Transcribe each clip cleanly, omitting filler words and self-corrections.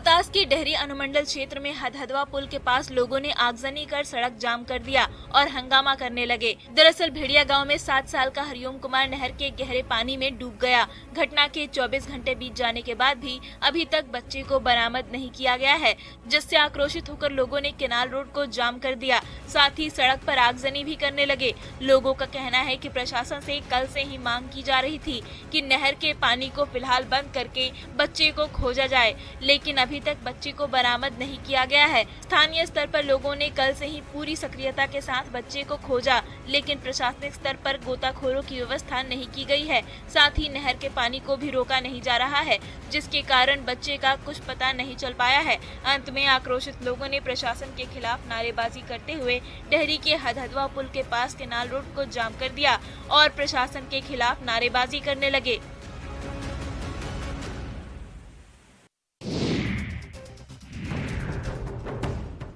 रोहतास के डेहरी अनुमंडल क्षेत्र में हदहदवा पुल के पास लोगों ने आगजनी कर सड़क जाम कर दिया और हंगामा करने लगे। दरअसल भेड़िया गांव में 7 साल का हरिओम कुमार नहर के गहरे पानी में डूब गया। घटना के 24 घंटे बीत जाने के बाद भी अभी तक बच्चे को बरामद नहीं किया गया है, जिससे आक्रोशित होकर लोगों ने केनाल रोड को जाम कर दिया। साथ ही सड़क पर आगजनी भी करने लगे। लोगों का कहना है कि प्रशासन से कल से ही मांग की जा रही थी कि नहर के पानी को फिलहाल बंद करके बच्चे को खोजा जाए, लेकिन अभी तक बच्चे को बरामद नहीं किया गया है। स्थानीय स्तर पर लोगों ने कल से ही पूरी सक्रियता के साथ बच्चे को खोजा, लेकिन प्रशासनिक स्तर पर गोताखोरों की व्यवस्था नहीं की गई है। साथ ही नहर के पानी को भी रोका नहीं जा रहा है, जिसके कारण बच्चे का कुछ पता नहीं चल पाया है। अंत में आक्रोशित लोगों ने प्रशासन के खिलाफ नारेबाजी करते हुए डेहरी के हदहदवा पुल के पास केनाल रोड को जाम कर दिया और प्रशासन के खिलाफ नारेबाजी करने लगे।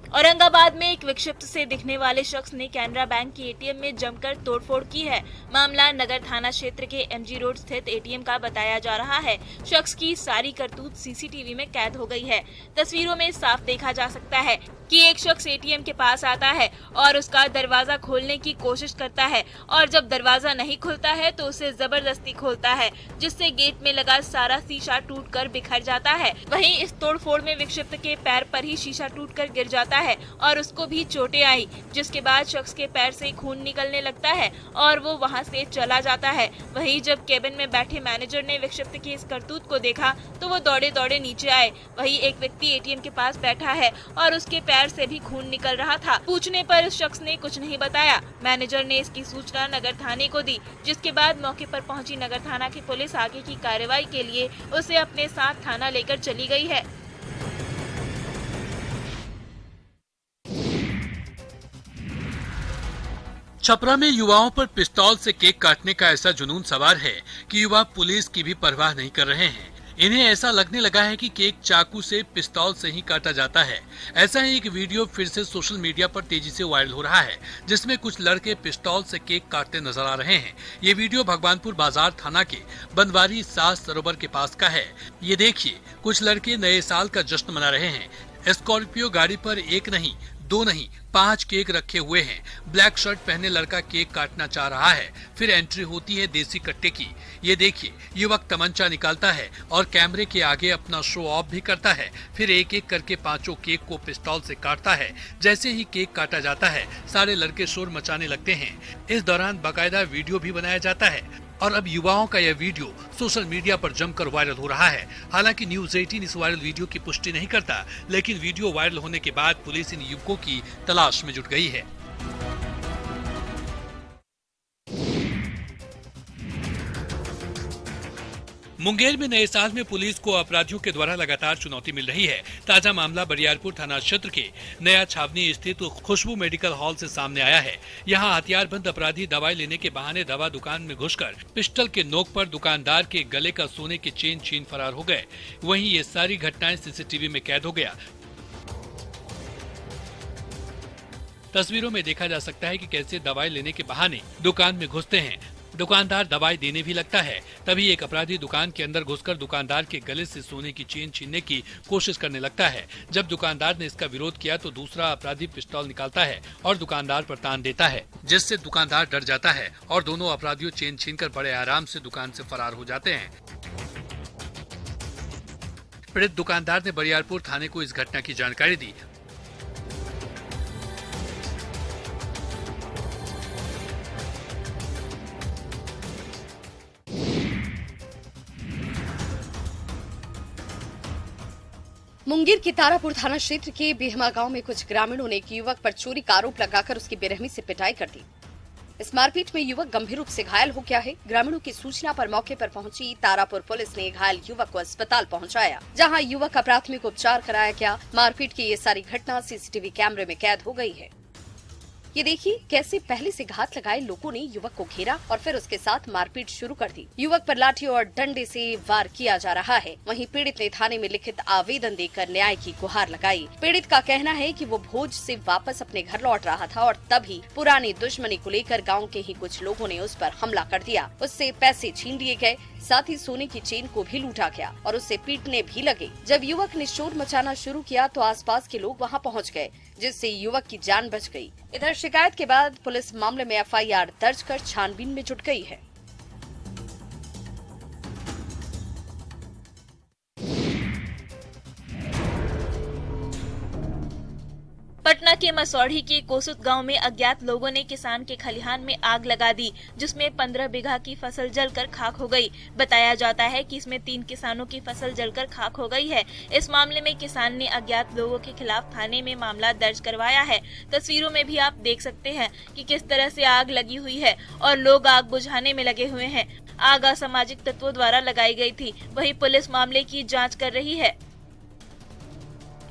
औरंगाबाद में एक विक्षिप्त से दिखने वाले शख्स ने कैनरा बैंक के एटीएम में जमकर तोड़फोड़ की है। मामला नगर थाना क्षेत्र के एमजी रोड स्थित एटीएम का बताया जा रहा है। शख्स की सारी करतूत सीसीटीवी में कैद हो गई है। तस्वीरों में साफ देखा जा सकता है कि एक शख्स एटीएम के पास आता है और उसका दरवाजा खोलने की कोशिश करता है, और जब दरवाजा नहीं खुलता है तो उसे जबरदस्ती खोलता है, जिससे गेट में लगा सारा शीशा टूटकर बिखर जाता है। वहीं इस तोड़फोड़ में विक्षिप्त के पैर पर ही शीशा टूटकर गिर जाता है और उसको भी चोटें आई, जिसके बाद शख्स के पैर से खून निकलने लगता है और वो वहां से चला जाता है। वहीं जब केबिन में बैठे मैनेजर ने विक्षिप्त की इस करतूत को देखा तो वो दौड़े दौड़े नीचे आए। वहीं एक व्यक्ति एटीएम के पास बैठा है और उसके पैर से भी खून निकल रहा था। पूछने पर उस शख्स ने कुछ नहीं बताया। मैनेजर ने इसकी सूचना नगर थाने को दी, जिसके बाद मौके पर पहुंची नगर थाना की पुलिस आगे की कार्रवाई के लिए उसे अपने साथ थाना लेकर चली गई है। छपरा में युवाओं पर पिस्तौल से केक काटने का ऐसा जुनून सवार है कि युवा पुलिस की भी परवाह नहीं कर रहे हैं। इन्हें ऐसा लगने लगा है कि केक चाकू से पिस्तौल से ही काटा जाता है। ऐसा ही एक वीडियो फिर से सोशल मीडिया पर तेजी से वायरल हो रहा है, जिसमें कुछ लड़के पिस्तौल से केक काटते नजर आ रहे हैं। ये वीडियो भगवानपुर बाजार थाना के बनवारी सास सरोवर के पास का है। ये देखिए, कुछ लड़के नए साल का जश्न मना रहे हैं। स्कॉर्पियो गाड़ी पर एक नहीं, 2 नहीं, 5 केक रखे हुए हैं। ब्लैक शर्ट पहने लड़का केक काटना चाह रहा है। फिर एंट्री होती है देसी कट्टे की। ये देखिए, युवक तमंचा निकालता है और कैमरे के आगे अपना शो ऑफ भी करता है। फिर एक एक करके 5 केक को पिस्तौल से काटता है। जैसे ही केक काटा जाता है, सारे लड़के शोर मचाने लगते हैं। इस दौरान बाकायदा वीडियो भी बनाया जाता है और अब युवाओं का यह वीडियो सोशल मीडिया पर जमकर वायरल हो रहा है। हालांकि न्यूज़ 18 इस वायरल वीडियो की पुष्टि नहीं करता, लेकिन वीडियो वायरल होने के बाद पुलिस इन युवकों की तलाश में जुट गई है। मुंगेर में नए साल में पुलिस को अपराधियों के द्वारा लगातार चुनौती मिल रही है। ताजा मामला बरियारपुर थाना क्षेत्र के नया छावनी स्थित खुशबू मेडिकल हॉल से सामने आया है। यहां हथियारबंद अपराधी दवाई लेने के बहाने दवा दुकान में घुसकर पिस्टल के नोक पर दुकानदार के गले का सोने की चेन छीन फरार हो गए। वहीं ये सारी घटनाएं सीसीटीवी में कैद हो गया। तस्वीरों में देखा जा सकता है कि कैसे दवाई लेने के बहाने दुकान में घुसते हैं। दुकानदार दवाई देने भी लगता है। तभी एक अपराधी दुकान के अंदर घुसकर दुकानदार के गले से सोने की चेन छीनने की कोशिश करने लगता है। जब दुकानदार ने इसका विरोध किया तो दूसरा अपराधी पिस्तौल निकालता है और दुकानदार पर तान देता है, जिससे दुकानदार डर जाता है और दोनों अपराधियों चेन छीनकर बड़े आराम से दुकान से फरार हो जाते हैं। पीड़ित दुकानदार ने बरियारपुर थाने को इस घटना की जानकारी दी। मुंगेर के तारापुर थाना क्षेत्र के बेहमा गांव में कुछ ग्रामीणों ने एक युवक पर चोरी का आरोप लगाकर उसकी बेरहमी से पिटाई कर दी। इस मारपीट में युवक गंभीर रूप से घायल हो गया है। ग्रामीणों की सूचना पर मौके पर पहुंची तारापुर पुलिस ने घायल युवक को अस्पताल पहुंचाया, जहां युवक का प्राथमिक उपचार कराया गया। मारपीट की ये सारी घटना सीसीटीवी कैमरे में कैद हो गई है। ये देखिए कैसे पहले से घात लगाए लोगों ने युवक को घेरा और फिर उसके साथ मारपीट शुरू कर दी। युवक पर लाठी और डंडे से वार किया जा रहा है। वहीं पीड़ित ने थाने में लिखित आवेदन देकर न्याय की गुहार लगाई। पीड़ित का कहना है कि वो भोज से वापस अपने घर लौट रहा था और तभी पुरानी दुश्मनी को लेकर गाँव के ही कुछ लोगों ने उस पर हमला कर दिया। उससे पैसे छीन लिए गए, साथ ही सोने की चेन को भी लूटा गया और उससे पीटने भी लगे। जब युवक ने शोर मचाना शुरू किया तो आसपास के लोग वहां पहुंच गए, जिससे युवक की जान बच गई। इधर शिकायत के बाद पुलिस मामले में एफआईआर दर्ज कर छानबीन में जुट गई है। पटना के मसौढ़ी के कोसुत गांव में अज्ञात लोगों ने किसान के खलिहान में आग लगा दी, जिसमें 15 बीघा की फसल जलकर खाक हो गई। बताया जाता है कि इसमें 3 किसानों की फसल जलकर खाक हो गई है। इस मामले में किसान ने अज्ञात लोगों के खिलाफ थाने में मामला दर्ज करवाया है। तस्वीरों में भी आप देख सकते हैं कि किस तरह से आग लगी हुई है और लोग आग बुझाने में लगे हुए हैं। आग असामाजिक तत्वों द्वारा लगाई गई थी। वहीं पुलिस मामले की जाँच कर रही है।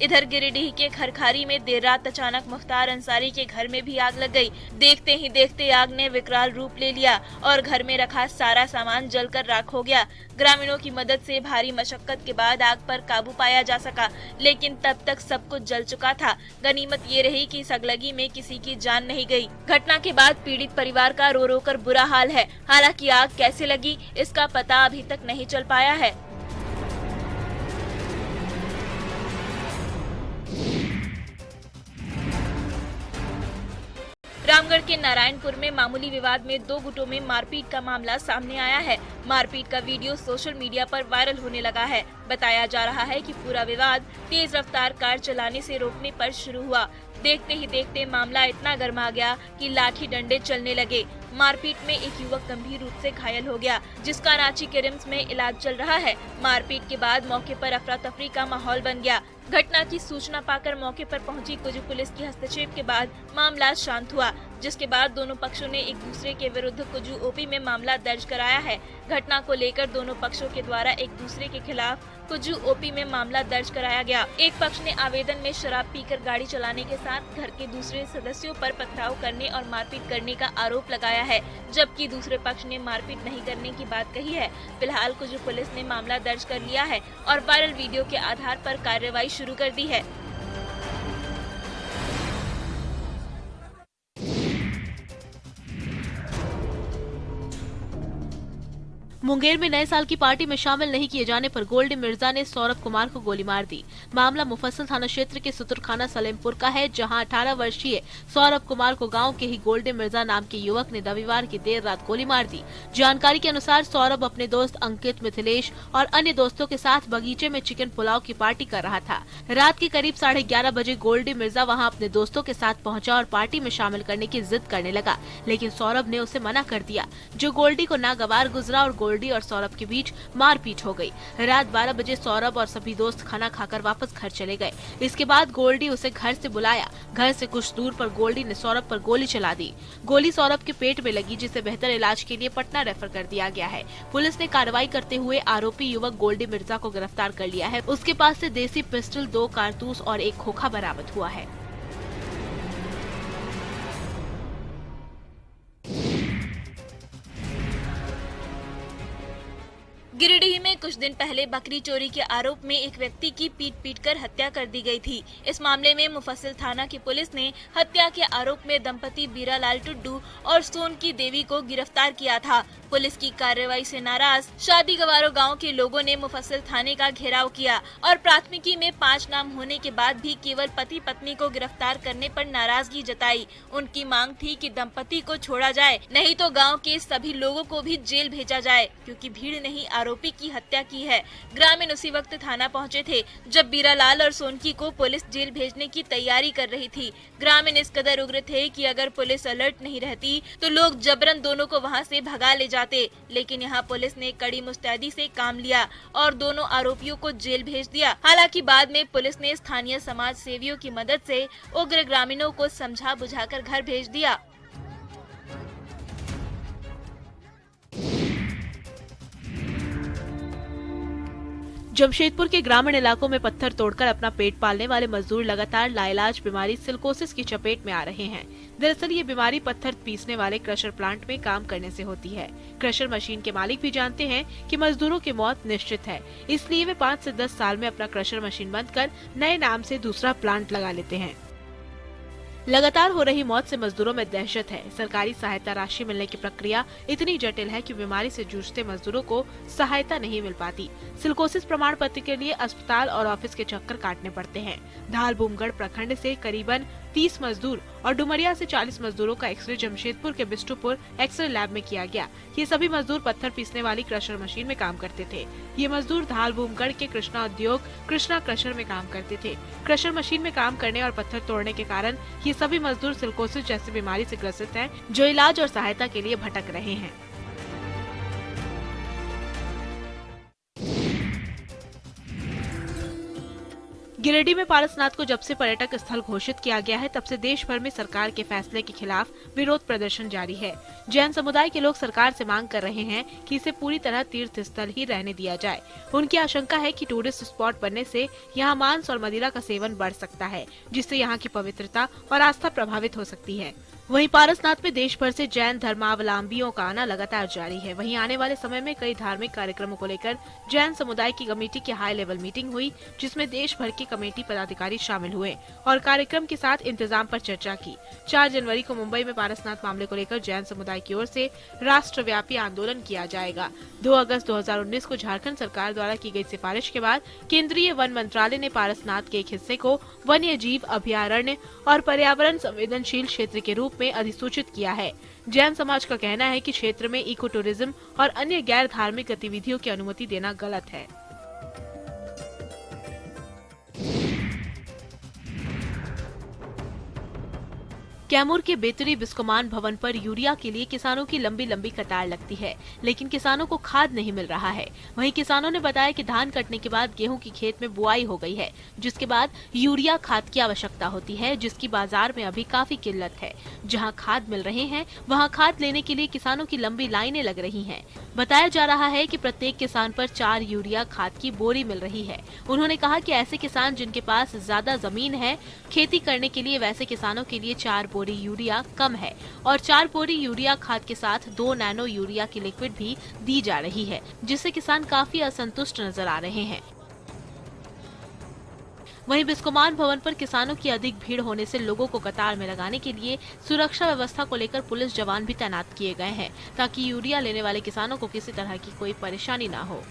इधर गिरिडीह के खरखारी में देर रात अचानक मुख्तार अंसारी के घर में भी आग लग गई। देखते ही देखते आग ने विकराल रूप ले लिया और घर में रखा सारा सामान जलकर राख हो गया। ग्रामीणों की मदद से भारी मशक्कत के बाद आग पर काबू पाया जा सका, लेकिन तब तक सब कुछ जल चुका था। गनीमत ये रही कि इस अगलगी में किसी की जान नहीं गई। घटना के बाद पीड़ित परिवार का रो रो कर बुरा हाल है। हालांकि आग कैसे लगी इसका पता अभी तक नहीं चल पाया है। रामगढ़ के नारायणपुर में मामूली विवाद में 2 गुटों में मारपीट का मामला सामने आया है। मारपीट का वीडियो सोशल मीडिया पर वायरल होने लगा है। बताया जा रहा है कि पूरा विवाद तेज रफ्तार कार चलाने से रोकने पर शुरू हुआ। देखते ही देखते मामला इतना गर्मा गया कि लाठी डंडे चलने लगे। मारपीट में एक युवक गंभीर रूप से घायल हो गया, जिसका रांची के रिम्स में इलाज चल रहा है। मारपीट के बाद मौके पर अफरा तफरी का माहौल बन गया। घटना की सूचना पाकर मौके पर पहुंची कुजू पुलिस की हस्तक्षेप के बाद मामला शांत हुआ, जिसके बाद दोनों पक्षों ने एक दूसरे के विरुद्ध कुजू ओपी में मामला दर्ज कराया है। घटना को लेकर दोनों पक्षों के द्वारा एक दूसरे के खिलाफ कुजू ओपी में मामला दर्ज कराया गया। एक पक्ष ने आवेदन में शराब पीकर गाड़ी चलाने के साथ घर के दूसरे सदस्यों पर पथराव करने और मारपीट करने का आरोप लगाया है, जबकि दूसरे पक्ष ने मारपीट नहीं करने की बात कही है। फिलहाल कुजू पुलिस ने मामला दर्ज कर लिया है और वायरल वीडियो के आधार पर कार्रवाई शुरू कर दी है। मुंगेर में नए साल की पार्टी में शामिल नहीं किए जाने पर गोल्डी मिर्जा ने सौरभ कुमार को गोली मार दी। मामला मुफस्सिल थाना क्षेत्र के सुतुरखाना सलेमपुर का है, जहां 18 वर्षीय सौरभ कुमार को गांव के ही गोल्डी मिर्जा नाम के युवक ने रविवार की देर रात गोली मार दी। जानकारी के अनुसार सौरभ अपने दोस्त अंकित, मिथिलेश और अन्य दोस्तों के साथ बगीचे में चिकन पुलाव की पार्टी कर रहा था। रात के करीब 11:30 बजे गोल्डी मिर्जा वहां अपने दोस्तों के साथ पहुंचा और पार्टी में शामिल करने की जिद करने लगा, लेकिन सौरभ ने उसे मना कर दिया, जो गोल्डी को नागवार गुजरा और गोल्डी और सौरभ के बीच मारपीट हो गई। रात 12 बजे सौरभ और सभी दोस्त खाना खाकर वापस घर चले गए। इसके बाद गोल्डी उसे घर से बुलाया। घर से कुछ दूर पर गोल्डी ने सौरभ पर गोली चला दी। गोली सौरभ के पेट में लगी, जिसे बेहतर इलाज के लिए पटना रेफर कर दिया गया है। पुलिस ने कार्रवाई करते हुए आरोपी युवक गोल्डी मिर्जा को गिरफ्तार कर लिया है। उसके पास से देसी पिस्टल, 2 कारतूस और एक खोखा बरामद हुआ है। गिरिडीह में कुछ दिन पहले बकरी चोरी के आरोप में एक व्यक्ति की पीट कर हत्या कर दी गई थी। इस मामले में मुफस्सिल थाना की पुलिस ने हत्या के आरोप में दंपति बीरालाल टुड्डू और सोनकी देवी को गिरफ्तार किया था। पुलिस की कार्रवाई से नाराज शादी गवारो गांव के लोगों ने मुफस्सिल थाने का घेराव किया और प्राथमिकी में 5 नाम होने के बाद भी केवल पति पत्नी को गिरफ्तार करने पर नाराजगी जताई। उनकी मांग थी कि दंपति को छोड़ा जाए, नहीं तो गांव के सभी लोगों को भी जेल भेजा जाए, क्योंकि भीड़ ने ही आरोपी की हत्या की है। ग्रामीण उसी वक्त थाना पहुंचे थे जब बीरालाल और सोनकी को पुलिस जेल भेजने की तैयारी कर रही थी। ग्रामीण इस कदर उग्र थे कि अगर पुलिस अलर्ट नहीं रहती तो लोग जबरन दोनों को वहां से भगा ले जाते, लेकिन यहां पुलिस ने कड़ी मुस्तैदी से काम लिया और दोनों आरोपियों को जेल भेज दिया। हालांकि बाद में पुलिस ने स्थानीय समाज सेवियों की मदद से उग्र ग्रामीणों को समझा बुझाकर घर भेज दिया। जमशेदपुर के ग्रामीण इलाकों में पत्थर तोड़कर अपना पेट पालने वाले मजदूर लगातार लाइलाज बीमारी सिलिकोसिस की चपेट में आ रहे हैं। दरअसल ये बीमारी पत्थर पीसने वाले क्रशर प्लांट में काम करने से होती है। क्रशर मशीन के मालिक भी जानते हैं कि मजदूरों की मौत निश्चित है, इसलिए वे 5 से 10 साल में अपना क्रशर मशीन बंद कर नए नाम से दूसरा प्लांट लगा लेते हैं। लगातार हो रही मौत से मजदूरों में दहशत है। सरकारी सहायता राशि मिलने की प्रक्रिया इतनी जटिल है कि बीमारी से जूझते मजदूरों को सहायता नहीं मिल पाती। सिलिकोसिस प्रमाण पत्र के लिए अस्पताल और ऑफिस के चक्कर काटने पड़ते हैं। धालबूमगढ़ प्रखंड से करीबन 30 मजदूर और डुमरिया से 40 मजदूरों का एक्सरे जमशेदपुर के बिष्टुपुर एक्सरे लैब में किया गया। ये सभी मजदूर पत्थर पीसने वाली क्रशर मशीन में काम करते थे। ये मजदूर धालबूमगढ़ के कृष्णा उद्योग कृष्णा क्रशर में काम करते थे। क्रशर मशीन में काम करने और पत्थर तोड़ने के कारण ये सभी मजदूर सिलिकोसिस जैसी बीमारी से ग्रसित हैं, जो इलाज और सहायता के लिए भटक रहे हैं। गिरिडीह में पारसनाथ को जब से पर्यटक स्थल घोषित किया गया है, तब से देश भर में सरकार के फैसले के खिलाफ विरोध प्रदर्शन जारी है। जैन समुदाय के लोग सरकार से मांग कर रहे हैं कि इसे पूरी तरह तीर्थ स्थल ही रहने दिया जाए। उनकी आशंका है कि टूरिस्ट स्पॉट बनने से यहाँ मांस और मदिरा का सेवन बढ़ सकता है, जिससे यहाँ की पवित्रता और आस्था प्रभावित हो सकती है। वहीं पारसनाथ में देश भर से जैन धर्मावलंबियों का आना लगातार जारी है। वहीं आने वाले समय में कई धार्मिक कार्यक्रमों को लेकर जैन समुदाय की कमेटी की हाई लेवल मीटिंग हुई, जिसमें देश भर के कमेटी पदाधिकारी शामिल हुए और कार्यक्रम के साथ इंतजाम पर चर्चा की। 4 जनवरी को मुंबई में पारसनाथ मामले को लेकर जैन समुदाय की ओर से राष्ट्रव्यापी आंदोलन किया जाएगा। 2 अगस्त 2019 को झारखंड सरकार द्वारा की गई सिफारिश के बाद केंद्रीय वन मंत्रालय ने पारसनाथ के एक हिस्से को वन्य जीव अभयारण्य और पर्यावरण संवेदनशील क्षेत्र के रूप में अधिसूचित किया है। जैन समाज का कहना है कि क्षेत्र में इको टूरिज्म और अन्य गैर धार्मिक गतिविधियों की अनुमति देना गलत है। कैमूर के बेतरी बिस्कोमान भवन पर यूरिया के लिए किसानों की लंबी लंबी कतार लगती है, लेकिन किसानों को खाद नहीं मिल रहा है। वहीं किसानों ने बताया कि धान कटने के बाद गेहूं की खेत में बुआई हो गई है, जिसके बाद यूरिया खाद की आवश्यकता होती है, जिसकी बाजार में अभी काफी किल्लत है। जहां खाद मिल रहे हैं, वहां खाद लेने के लिए किसानों की लंबी लाइनें लग रही हैं। बताया जा रहा है कि प्रत्येक किसान पर 4 यूरिया खाद की बोरी मिल रही है। उन्होंने कहा कि ऐसे किसान जिनके पास ज्यादा जमीन है खेती करने के लिए, वैसे किसानों के लिए 4 बोरी यूरिया कम है और 4 बोरी यूरिया खाद के साथ 2 नैनो यूरिया की लिक्विड भी दी जा रही है, जिससे किसान काफी असंतुष्ट नजर आ रहे हैं। वहीं बिस्कोमान भवन पर किसानों की अधिक भीड़ होने से लोगों को कतार में लगाने के लिए सुरक्षा व्यवस्था को लेकर पुलिस जवान भी तैनात किए गए हैं, ताकि यूरिया लेने वाले किसानों को किसी तरह की कोई परेशानी न हो।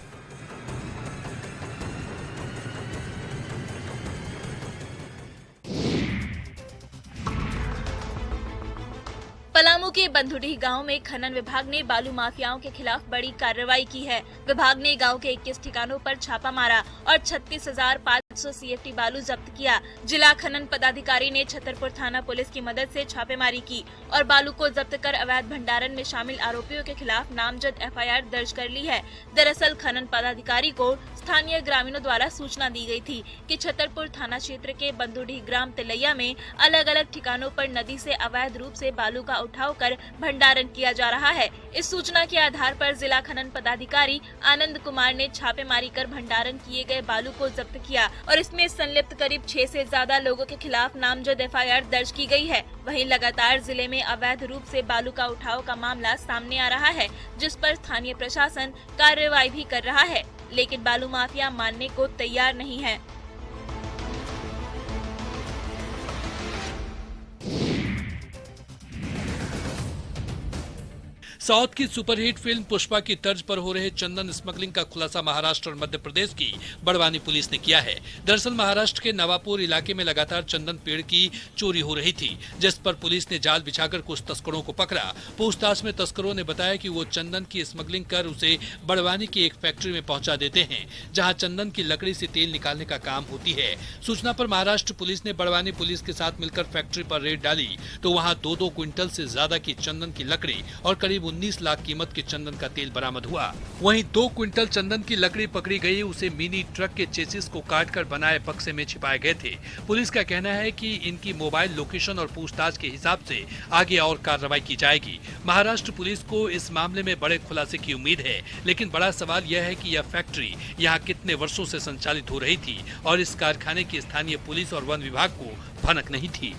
पलामू के बंधुडीह गांव में खनन विभाग ने बालू माफियाओं के खिलाफ बड़ी कार्रवाई की है। विभाग ने गांव के 21 ठिकानों पर छापा मारा और 36,500 CFT बालू जब्त किया। जिला खनन पदाधिकारी ने छतरपुर थाना पुलिस की मदद से छापेमारी की और बालू को जब्त कर अवैध भंडारण में शामिल आरोपियों के खिलाफ नामजद FIR दर्ज कर ली है। दरअसल खनन पदाधिकारी को स्थानीय ग्रामीणों द्वारा सूचना दी गई थी कि छतरपुर थाना क्षेत्र के बंधुडीह ग्राम तिलैया में अलग अलग ठिकानों पर नदी से अवैध रूप से बालू का उठाव कर भंडारण किया जा रहा है। इस सूचना के आधार पर जिला खनन पदाधिकारी आनंद कुमार ने छापेमारी कर भंडारण किए गए बालू को जब्त किया और इसमें संलिप्त करीब 6 से ज्यादा लोगों के खिलाफ नामजद FIR दर्ज की गई है। वहीं लगातार जिले में अवैध रूप से बालू का उठाव का मामला सामने आ रहा है, जिस पर स्थानीय प्रशासन कार्रवाई भी कर रहा है, लेकिन बालू माफिया मानने को तैयार नहीं है। साउथ की सुपरहिट फिल्म पुष्पा की तर्ज पर हो रहे चंदन स्मगलिंग का खुलासा महाराष्ट्र और मध्य प्रदेश की बड़वानी पुलिस ने किया है। दरअसल महाराष्ट्र के नवापुर इलाके में लगातार चंदन पेड़ की चोरी हो रही थी, जिस पर पुलिस ने जाल बिछाकर कुछ तस्करों को पकड़ा। पूछताछ में तस्करों ने बताया कि वो चंदन की स्मगलिंग कर उसे बड़वानी की एक फैक्ट्री में पहुंचा देते हैं, जहां चंदन की लकड़ी से तेल निकालने का काम होती है। सूचना पर महाराष्ट्र पुलिस ने बड़वानी पुलिस के साथ मिलकर फैक्ट्री पर रेड डाली तो वहाँ 2-2 क्विंटल से ज्यादा की चंदन की लकड़ी और करीब 19 लाख कीमत के चंदन का तेल बरामद हुआ। वहीं 2 क्विंटल चंदन की लकड़ी पकड़ी गई, उसे मिनी ट्रक के चेसिस को काटकर बनाए बक्से में छिपाए गए थे। पुलिस का कहना है कि इनकी मोबाइल लोकेशन और पूछताछ के हिसाब से आगे और कार्रवाई की जाएगी। महाराष्ट्र पुलिस को इस मामले में बड़े खुलासे की उम्मीद है, लेकिन बड़ा सवाल यह है कि यह फैक्ट्री यहाँ कितने वर्षों से संचालित हो रही थी और इस कारखाने की स्थानीय पुलिस और वन विभाग को भनक नहीं थी।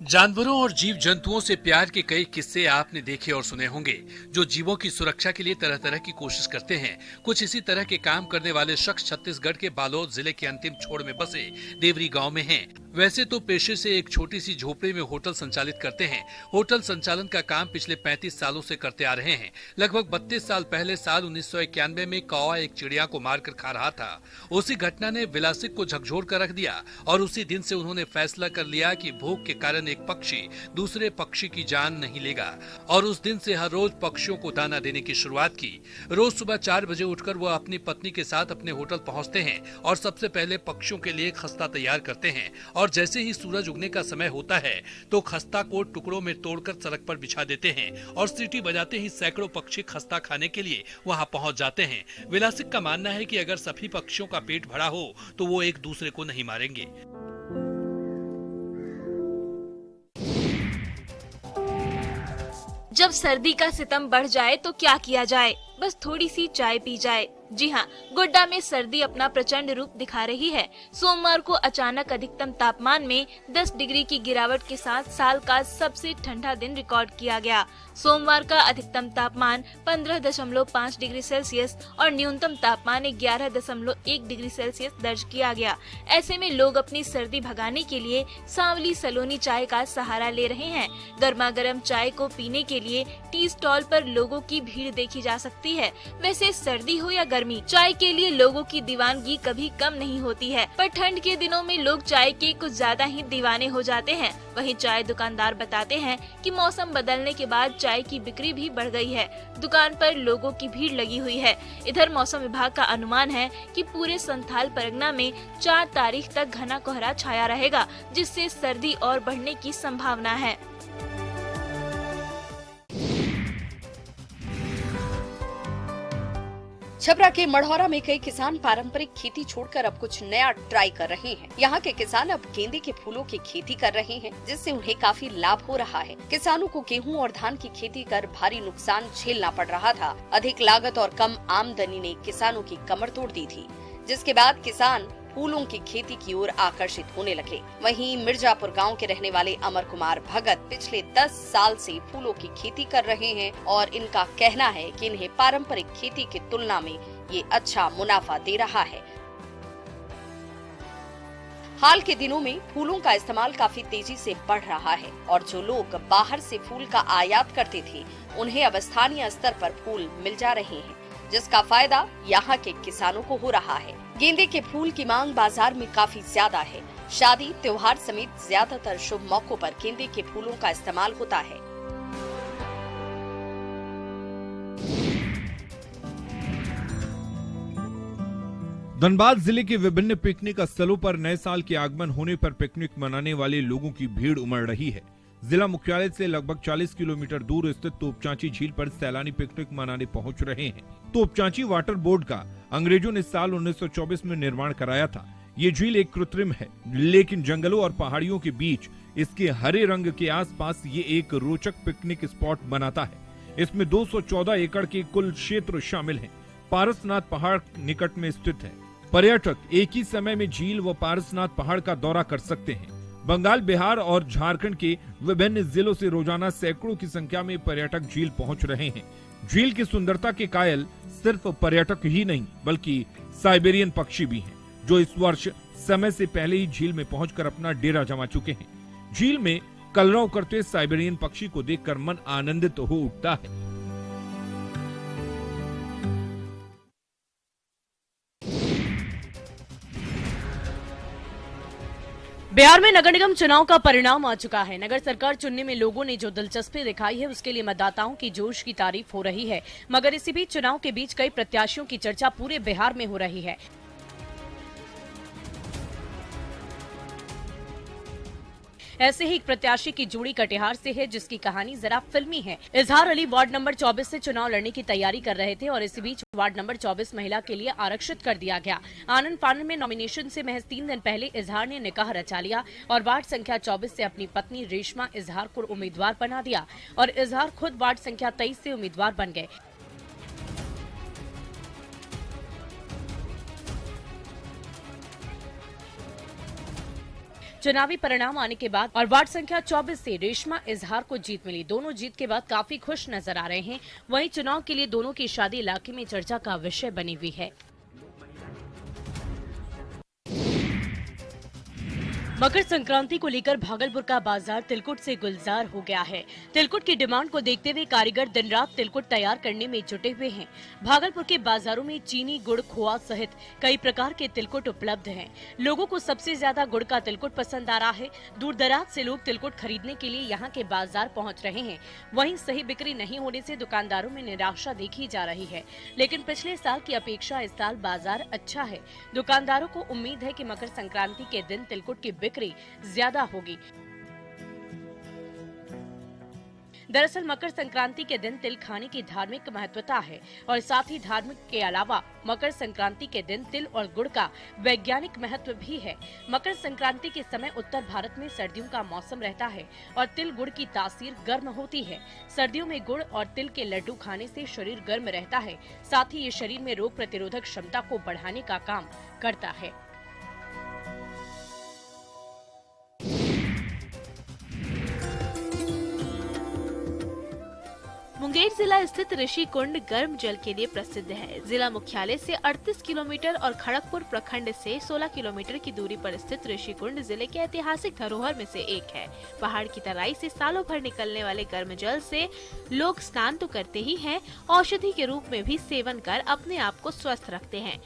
जानवरों और जीव जंतुओं से प्यार के कई किस्से आपने देखे और सुने होंगे, जो जीवों की सुरक्षा के लिए तरह तरह की कोशिश करते हैं। कुछ इसी तरह के काम करने वाले शख्स छत्तीसगढ़ के बालोद जिले के अंतिम छोर में बसे देवरी गांव में हैं। वैसे तो पेशे से एक छोटी सी झोपड़ी में होटल संचालित करते हैं। होटल संचालन का काम पिछले 35 सालों से करते आ रहे हैं। लगभग 32 साल पहले साल 1991 में कौवा एक चिड़िया को मारकर खा रहा था। उसी घटना ने विलासिक को झकझोर कर रख दिया और उसी दिन से उन्होंने फैसला कर लिया कि भूख के कारण एक पक्षी दूसरे पक्षी की जान नहीं लेगा और उस दिन से हर रोज पक्षियों को दाना देने की शुरुआत की। रोज सुबह 4 बजे उठकर वह अपनी पत्नी के साथ अपने होटल पहुंचते हैं और सबसे पहले पक्षियों के लिए खस्ता तैयार करते हैं और जैसे ही सूरज उगने का समय होता है तो खस्ता को टुकड़ों में तोड़कर सड़क पर बिछा देते हैं और सीटी बजाते ही सैकड़ों पक्षी खस्ता खाने के लिए वहां पहुंच जाते हैं। विलासिक का मानना है कि अगर सभी पक्षियों का पेट भरा हो तो वो एक दूसरे को नहीं मारेंगे। जब सर्दी का सितम बढ़ जाए तो क्या किया जाए? बस थोड़ी सी चाय पी जाए। जी हाँ, गोड्डा में सर्दी अपना प्रचंड रूप दिखा रही है। सोमवार को अचानक अधिकतम तापमान में 10 डिग्री की गिरावट के साथ साल का सबसे ठंडा दिन रिकॉर्ड किया गया। सोमवार का अधिकतम तापमान 15.5 डिग्री सेल्सियस और न्यूनतम तापमान 11.1 डिग्री सेल्सियस दर्ज किया गया। ऐसे में लोग अपनी सर्दी भगाने के लिए सांवली सलोनी चाय का सहारा ले रहे हैं। गर्मा गर्म चाय को पीने के लिए टी स्टॉल पर लोगों की भीड़ देखी जा सकती है। वैसे सर्दी हो या गर्मी, चाय के लिए लोगों की दीवानगी कभी कम नहीं होती है। पर ठंड के दिनों में लोग चाय के कुछ ज्यादा ही दीवाने हो जाते हैं। वहीं चाय दुकानदार बताते हैं कि मौसम बदलने के बाद चाय की बिक्री भी बढ़ गई है। दुकान पर लोगों की भीड़ लगी हुई है। इधर मौसम विभाग का अनुमान है कि पूरे संथाल परगना में 4 तारीख तक घना कोहरा छाया रहेगा, जिससे सर्दी और बढ़ने की संभावना है। छपरा के मढ़ौरा में कई किसान पारंपरिक खेती छोड़कर अब कुछ नया ट्राई कर रहे हैं। यहाँ के किसान अब गेंदे के फूलों की खेती कर रहे हैं, जिससे उन्हें काफी लाभ हो रहा है। किसानों को गेहूं और धान की खेती कर भारी नुकसान झेलना पड़ रहा था। अधिक लागत और कम आमदनी ने किसानों की कमर तोड़ दी थी, जिसके बाद किसान फूलों की खेती की ओर आकर्षित होने लगे। वहीं मिर्जापुर गांव के रहने वाले अमर कुमार भगत पिछले 10 साल से फूलों की खेती कर रहे हैं और इनका कहना है कि इन्हें पारंपरिक खेती की तुलना में ये अच्छा मुनाफा दे रहा है। हाल के दिनों में फूलों का इस्तेमाल काफी तेजी से बढ़ रहा है और जो लोग बाहर से फूल का आयात करते थे, उन्हें अब स्थानीय स्तर पर फूल मिल जा रहे हैं, जिसका फायदा यहाँ के किसानों को हो रहा है। गेंदे के फूल की मांग बाजार में काफी ज्यादा है। शादी, त्योहार समेत ज्यादातर शुभ मौकों पर गेंदे के फूलों का इस्तेमाल होता है। धनबाद जिले के विभिन्न पिकनिक स्थलों पर नए साल के आगमन होने पर पिकनिक मनाने वाले लोगों की भीड़ उमड़ रही है। जिला मुख्यालय से लगभग 40 किलोमीटर दूर स्थित तोपचांची झील पर सैलानी पिकनिक मनाने पहुंच रहे हैं। तोपचांची वाटर बोर्ड का अंग्रेजों ने साल 1924 में निर्माण कराया था। ये झील एक कृत्रिम है, लेकिन जंगलों और पहाड़ियों के बीच इसके हरे रंग के आसपास ये एक रोचक पिकनिक स्पॉट बनाता है। इसमें 214 एकड़ के कुल क्षेत्र शामिल है। पारसनाथ पहाड़ निकट में स्थित है। पर्यटक एक ही समय में झील व पारसनाथ पहाड़ का दौरा कर सकते हैं। बंगाल, बिहार और झारखंड के विभिन्न जिलों से रोजाना सैकड़ों की संख्या में पर्यटक झील पहुंच रहे हैं। झील की सुंदरता के कायल सिर्फ पर्यटक ही नहीं, बल्कि साइबेरियन पक्षी भी हैं, जो इस वर्ष समय से पहले ही झील में पहुंचकर अपना डेरा जमा चुके हैं। झील में कलरव करते साइबेरियन पक्षी को देखकर मन आनंदित हो उठता है। बिहार में नगर निगम चुनाव का परिणाम आ चुका है। नगर सरकार चुनने में लोगों ने जो दिलचस्पी दिखाई है, उसके लिए मतदाताओं की जोश की तारीफ हो रही है। मगर इसी बीच चुनाव के बीच कई प्रत्याशियों की चर्चा पूरे बिहार में हो रही है। ऐसे ही एक प्रत्याशी की जोड़ी कटिहार से है, जिसकी कहानी जरा फिल्मी है। इजहार अली वार्ड नंबर 24 से चुनाव लड़ने की तैयारी कर रहे थे और इसी बीच वार्ड नंबर 24 महिला के लिए आरक्षित कर दिया गया। आनंद फानन में नॉमिनेशन से महज 3 दिन पहले इजहार ने निकाह रचा लिया और वार्ड संख्या 24 से अपनी पत्नी रेशमा इजहार को उम्मीदवार बना दिया और इजहार खुद वार्ड संख्या 23 से उम्मीदवार बन गए। चुनावी परिणाम आने के बाद और वार्ड संख्या 24 से रेशमा इजहार को जीत मिली। दोनों जीत के बाद काफी खुश नजर आ रहे हैं। वहीं चुनाव के लिए दोनों की शादी इलाके में चर्चा का विषय बनी हुई है। मकर संक्रांति को लेकर भागलपुर का बाजार तिलकुट से गुलजार हो गया है। तिलकुट की डिमांड को देखते हुए कारीगर दिन रात तिलकुट तैयार करने में जुटे हुए हैं। भागलपुर के बाजारों में चीनी, गुड़, खोआ सहित कई प्रकार के तिलकुट उपलब्ध हैं। लोगों को सबसे ज्यादा गुड़ का तिलकुट पसंद आ रहा है। दूर दराज से लोग तिलकुट खरीदने के लिए यहाँ के बाजार पहुँच रहे हैं। वहीं सही बिक्री नहीं होने से दुकानदारों में निराशा देखी जा रही है, लेकिन पिछले साल की अपेक्षा इस साल बाजार अच्छा है। दुकानदारों को उम्मीद है कि मकर संक्रांति के दिन तिलकुट की बिक्री ज्यादा होगी। दरअसल मकर संक्रांति के दिन तिल खाने की धार्मिक महत्वता है और साथ ही धार्मिक के अलावा मकर संक्रांति के दिन तिल और गुड़ का वैज्ञानिक महत्व भी है। मकर संक्रांति के समय उत्तर भारत में सर्दियों का मौसम रहता है और तिल गुड़ की तासीर गर्म होती है। सर्दियों में गुड़ और तिल के लड्डू खाने से शरीर गर्म रहता है। साथ ही ये शरीर में रोग प्रतिरोधक क्षमता को बढ़ाने का काम करता है। मुंगेर जिला स्थित ऋषि कुंड गर्म जल के लिए प्रसिद्ध है। जिला मुख्यालय से 38 किलोमीटर और खड़गपुर प्रखंड से 16 किलोमीटर की दूरी पर स्थित ऋषि कुंड जिले के ऐतिहासिक धरोहर में से एक है। पहाड़ की तराई से सालों भर निकलने वाले गर्म जल से लोग स्नान तो करते ही हैं, औषधि के रूप में भी सेवन कर अपने आप को स्वस्थ रखते हैं।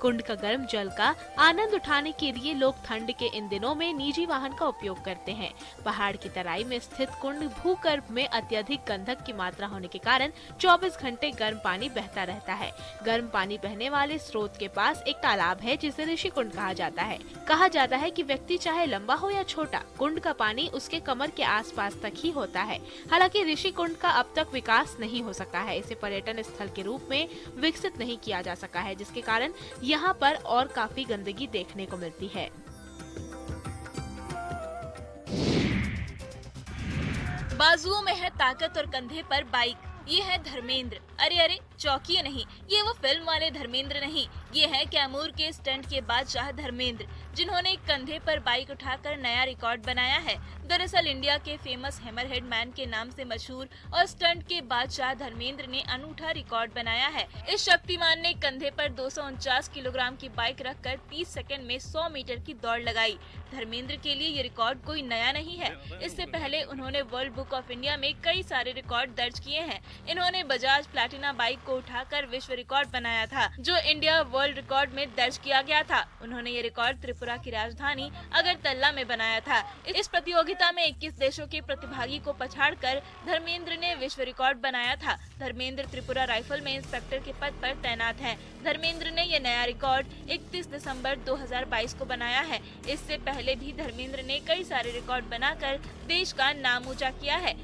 कुंड का गर्म जल का आनंद उठाने के लिए लोग ठंड के इन दिनों में निजी वाहन का उपयोग करते हैं। पहाड़ की तराई में स्थित कुंड भूगर्भ में अत्यधिक गंधक की मात्रा होने के कारण 24 घंटे गर्म पानी बहता रहता है। गर्म पानी बहने वाले स्रोत के पास एक तालाब है जिसे ऋषि कुंड कहा जाता है। कहा जाता है कि व्यक्ति चाहे लंबा हो या छोटा, कुंड का पानी उसके कमर के आसपास तक ही होता है। हालांकि ऋषि कुंड का अब तक विकास नहीं हो सका है। इसे पर्यटन स्थल के रूप में विकसित नहीं किया जा सका है, जिसके कारण यहाँ पर और काफी गंदगी देखने को मिलती है। बाजुओं में है ताकत और कंधे पर बाइक। ये है धर्मेंद्र। अरे अरे, चौकिए नहीं, ये वो फिल्म वाले धर्मेंद्र नहीं, ये है कैमूर के स्टंट के बादशाह धर्मेंद्र, जिन्होंने कंधे पर बाइक उठाकर नया रिकॉर्ड बनाया है। दरअसल इंडिया के फेमस हैमरहेड मैन के नाम से मशहूर और स्टंट के बादशाह धर्मेंद्र ने अनूठा रिकॉर्ड बनाया है। इस शक्तिमान ने कंधे पर 249 किलोग्राम की बाइक रखकर 30 सेकंड में 100 मीटर की दौड़ लगाई। धर्मेंद्र के लिए ये रिकॉर्ड कोई नया नहीं है। इससे पहले उन्होंने वर्ल्ड बुक ऑफ इंडिया में कई सारे रिकॉर्ड दर्ज किए हैं। इन्होंने बजाज प्लैटिना बाइक को उठाकर विश्व रिकॉर्ड बनाया था, जो इंडिया वर्ल्ड रिकॉर्ड में दर्ज किया गया था। उन्होंने ये रिकॉर्ड त्रिपुरा की राजधानी अगरतला में बनाया था। इस प्रतियोगिता में 21 देशों के प्रतिभागी को पछाड़कर धर्मेंद्र ने विश्व रिकॉर्ड बनाया था। धर्मेंद्र त्रिपुरा राइफल में इंस्पेक्टर के पद पर तैनात हैं। धर्मेंद्र ने यह नया रिकॉर्ड 31 दिसंबर 2022 को बनाया है। इससे पहले भी धर्मेंद्र ने कई सारे रिकॉर्ड बनाकर देश का नाम ऊंचा किया है।